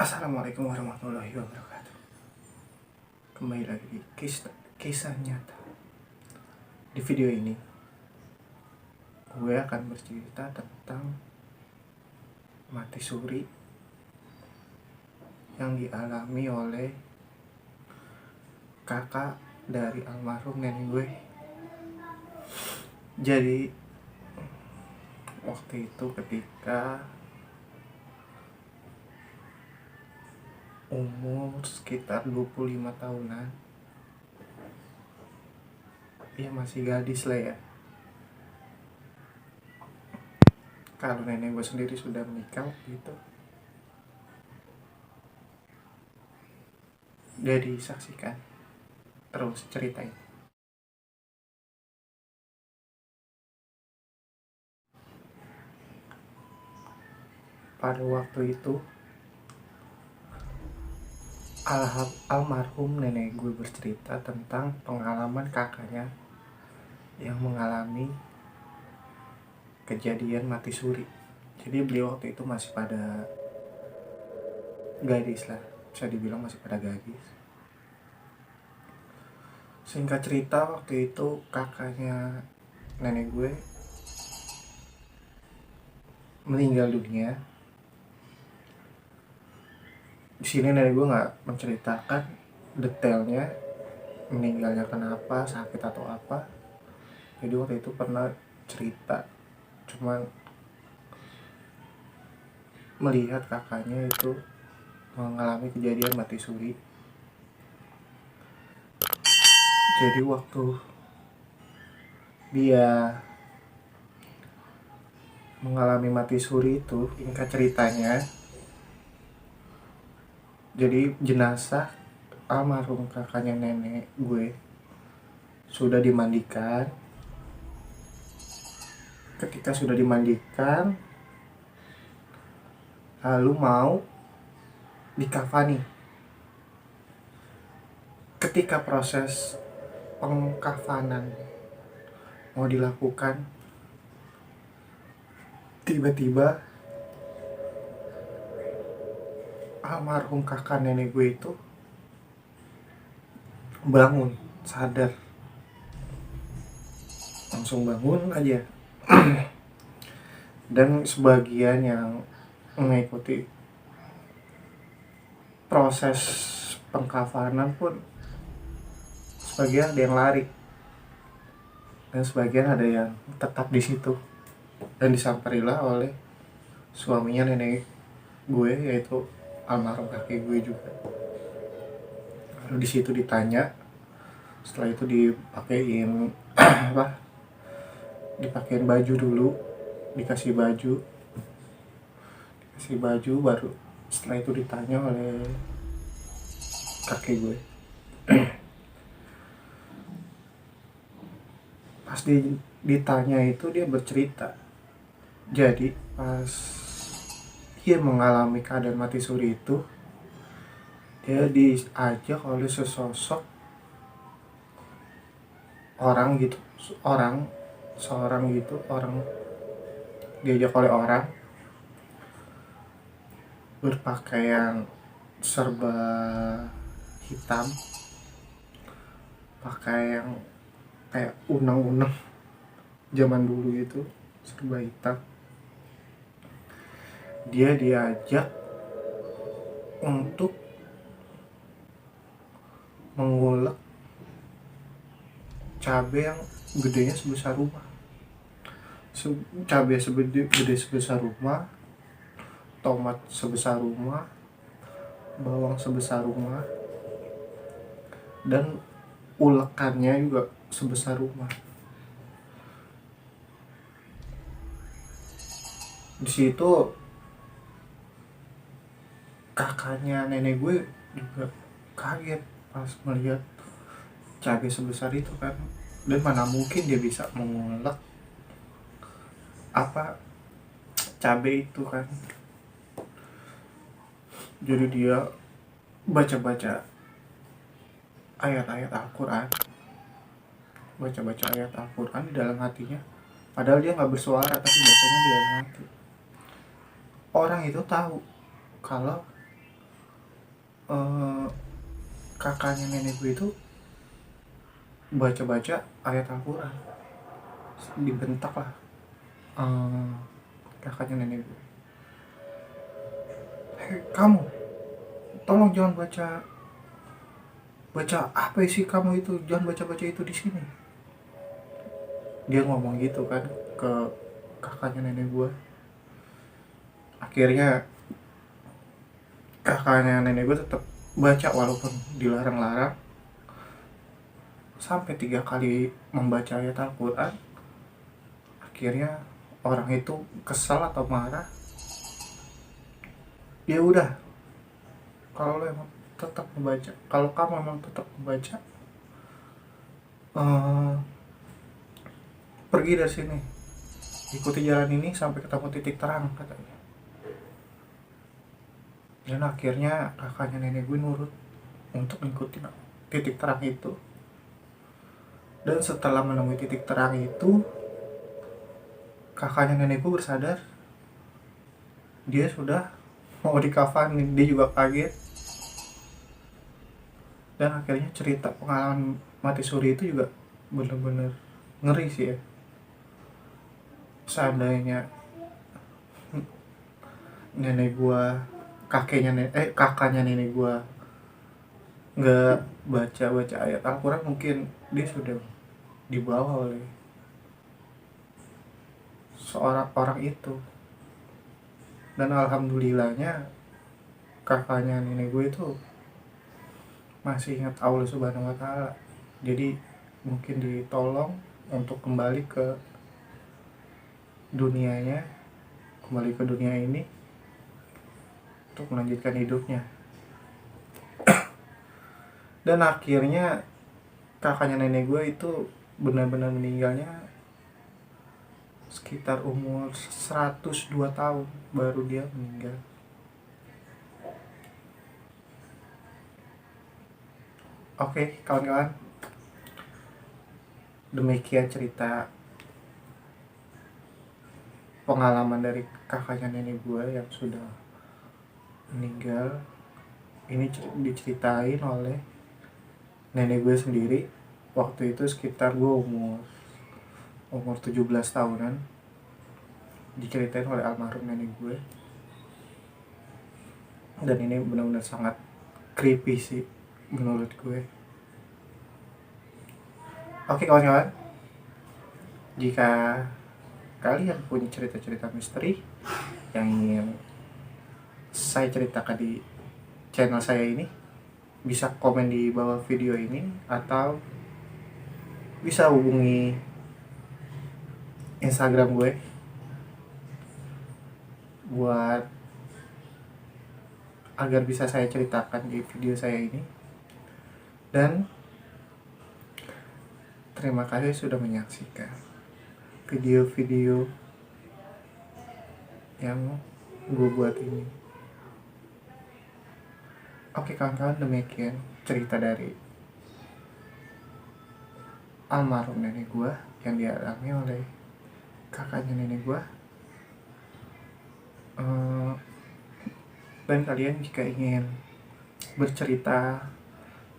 Assalamualaikum warahmatullahi wabarakatuh. Kembali lagi di kisah nyata. Di video ini gue akan bercerita tentang mati suri yang dialami oleh kakak dari almarhum nenek gue. Jadi waktu itu ketika umur sekitar 25 tahunan, dia masih gadis lah ya. Kalau nenek gue sendiri sudah menikah waktu itu. Dia disaksikan. Terus ceritain. Pada waktu itu almarhum nenek gue bercerita tentang pengalaman kakaknya yang mengalami kejadian mati suri. Jadi beliau waktu itu masih pada gadis lah, bisa dibilang masih pada gadis. Singkat cerita, waktu itu kakaknya nenek gue meninggal dunia. Di sini nenek gue nggak menceritakan detailnya meninggalnya kenapa, sakit atau apa. Jadi waktu itu pernah cerita, cuman melihat kakaknya itu mengalami kejadian mati suri. Jadi waktu dia mengalami mati suri itu, singkat ceritanya, jadi jenazah almarhum kakaknya nenek gue sudah dimandikan. Ketika sudah dimandikan, lalu mau dikafani. Ketika proses pengkafanan mau dilakukan, tiba-tiba almarhum kakak nenek gue itu bangun, sadar, langsung bangun aja. Dan sebagian yang mengikuti proses pengkafanan pun, sebagian ada yang lari dan sebagian ada yang tetap di situ. Dan disampailah oleh suaminya nenek gue, yaitu almarhum kakek gue juga. Lalu di situ ditanya, setelah itu dipakein baju dulu, dikasih baju, baru setelah itu ditanya oleh kakek gue. Pas ditanya itu dia bercerita, jadi pas dia mengalami keadaan mati suri itu, dia diajak oleh sesosok orang gitu, diajak oleh orang berpakaian serba hitam, pakai yang kayak unang-unang zaman dulu itu, serba hitam. Dia diajak untuk mengulek cabai yang gedenya sebesar rumah, cabai gede sebesar rumah, tomat sebesar rumah, bawang sebesar rumah, dan ulekannya juga sebesar rumah. Di situ kakaknya nenek gue juga kaget pas melihat cabai sebesar itu kan, dan mana mungkin dia bisa mengulek cabai itu kan. Jadi dia baca-baca ayat-ayat Al-Quran, di dalam hatinya, padahal dia nggak bersuara, tapi bacanya di dalam hati. Orang itu tahu kalau eh, kakaknya nenek gue itu baca-baca ayat Al-Quran, dibentak lah eh, kakaknya nenek gue, hei kamu, tolong jangan baca baca apa sih kamu itu, jangan baca-baca itu di sini. Dia ngomong gitu kan ke kakaknya nenek gue. Akhirnya kakaknya nenek gue tetap baca walaupun dilarang-larang, sampai 3 kali membaca ayat Al-Quran. Akhirnya orang itu kesal atau marah, ya udah, kalau lo emang tetap membaca, kalau kamu emang tetap membaca, eh, pergi dari sini, ikuti jalan ini sampai ketemu titik terang, katanya. Dan akhirnya kakaknya nenek gue nurut untuk mengikuti titik terang itu. Dan setelah menemui titik terang itu, kakaknya nenekku bersadar dia sudah mau dikafanin. Dia juga kaget. Dan akhirnya cerita pengalaman mati suri itu juga bener-bener ngeri sih ya. Seandainya nenek gua, kakaknya nenek gua nggak baca ayat Al-Quran, mungkin dia sudah dibawa oleh seorang orang itu. Dan alhamdulillahnya kakaknya nenek gue itu masih ingat Allah Subhanahu wa Ta'ala, jadi mungkin ditolong untuk kembali ke dunianya, kembali ke dunia ini untuk melanjutkan hidupnya. Dan akhirnya kakaknya nenek gue itu benar-benar meninggalnya sekitar umur 102 tahun baru dia meninggal. Oke, kawan-kawan, demikian cerita pengalaman dari kakaknya nenek gue yang sudah meninggal. Ini diceritain oleh nenek gue sendiri. Waktu itu sekitar gue umur 17 tahunan. Diceritain oleh almarhum nenek gue. Dan ini benar-benar sangat creepy sih menurut gue. Oke kawan-kawan, jika kalian punya cerita-cerita misteri yang ingin saya ceritakan di channel saya ini, bisa komen di bawah video ini atau bisa hubungi Instagram gue buat agar bisa saya ceritakan di video saya ini. Dan terima kasih sudah menyaksikan video-video yang gue buat ini. Oke kawan-kawan, demikian cerita dari almarhum nenek gue yang dialami oleh kakaknya nenek gue. Dan kalian jika ingin bercerita,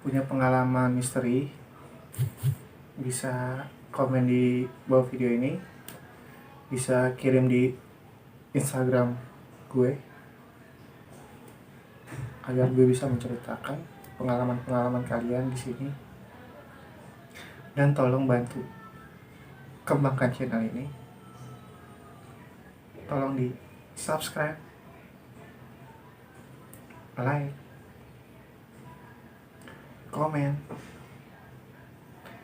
punya pengalaman misteri, bisa komen di bawah video ini, bisa kirim di Instagram gue agar gue bisa menceritakan pengalaman-pengalaman kalian di sini. Dan tolong bantu kembangkan channel ini. Tolong di subscribe, like, comment,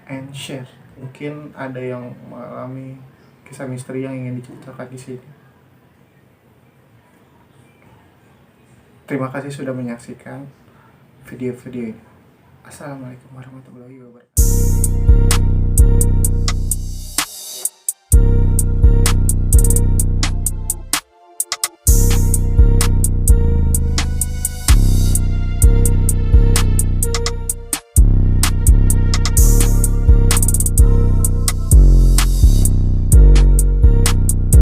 and share. Mungkin ada yang mengalami kisah misteri yang ingin diceritakan di sini. Terima kasih sudah menyaksikan video-video ini. Assalamualaikum warahmatullahi wabarakatuh.